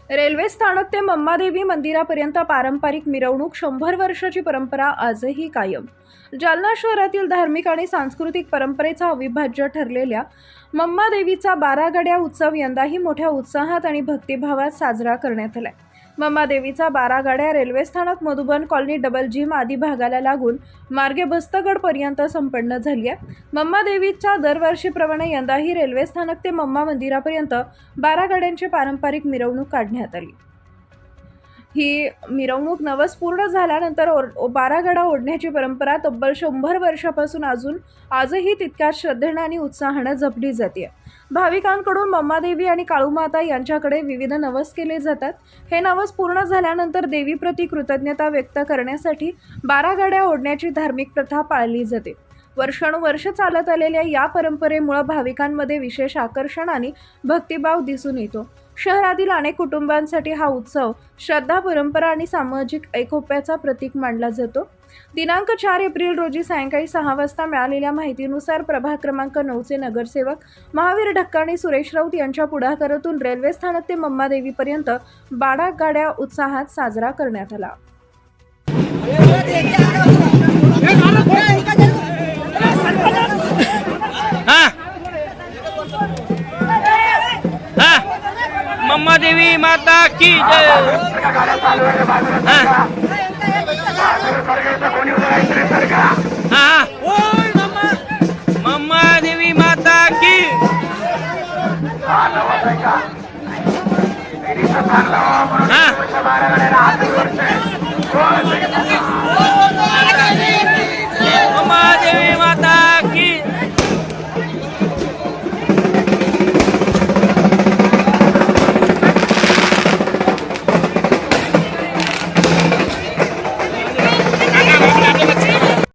Railway स्थानक ते मम्मादेवी मंदिरापर्यंत पारंपरिक मिरवणूक 100 वर्षाची परंपरा आजही कायम। जालना शहरातील धार्मिक आणि सांस्कृतिक परंपरेचा अविभाज्य ठरलेल्या मम्मादेवीचा 12 गाड्या उत्सव यंदाही मोठ्या उत्साहात आणि भक्तिभावात साजरा करण्यात आला। मम्मादेवीचा 12 गाड्या रेल्वे स्थानक, मधुबन कॉलनी, डबल जिम आदी भागाला लागून मार्गे बस्तगड पर्यंत संपन्न झाली आहे। मम्मादेवीच्या दरवर्षीप्रमाणे यंदाही रेल्वे स्थानक ते मम्मा मंदिरापर्यंत 12 गाड्यांची पारंपरिक मिरवणूक काढण्यात आली। ही मिरवणूक नवस पूर्ण झाल्यानंतर 12 गाडा ओढण्याची परंपरा तब्बल 100 वर्षापासून आजही तितक्याच श्रद्धेने आणि उत्साहाने जपली जाते। भाविकांकडून मम्मादेवी आणि काळूमाता यांच्याकडे विविध नवस केले जातात। हे नवस पूर्ण झाल्यानंतर देवीप्रती कृतज्ञता व्यक्त करण्यासाठी 12 गाड्या ओढण्याची धार्मिक प्रथा पाळली जाते। वर्षानुवर्ष चालत आलेल्या या परंपरेमुळे भाविकांमध्ये विशेष आकर्षण आणि भक्तिभाव दिसून येतो। शहरातील अनेक कुटुंबांसाठी हा उत्सव श्रद्धा, परंपरा आणि सामाजिक ऐक्याचा प्रतीक मानला जातो। दिनांक 4 एप्रिल रोजी सायंकाळी 6 वाजता मिळालेल्या माहितीनुसार प्रभाग क्रमांक 9चे नगरसेवक महावीर ढक्का आणि सुरेश राऊत यांच्या पुढाकारातून रेल्वे स्थानक ते मम्मादेवीपर्यंत 12 गाड्या उत्साहात साजरा करण्यात आला। मम्मादेवी माता की जय। मम्मादेवी माता की। हाँ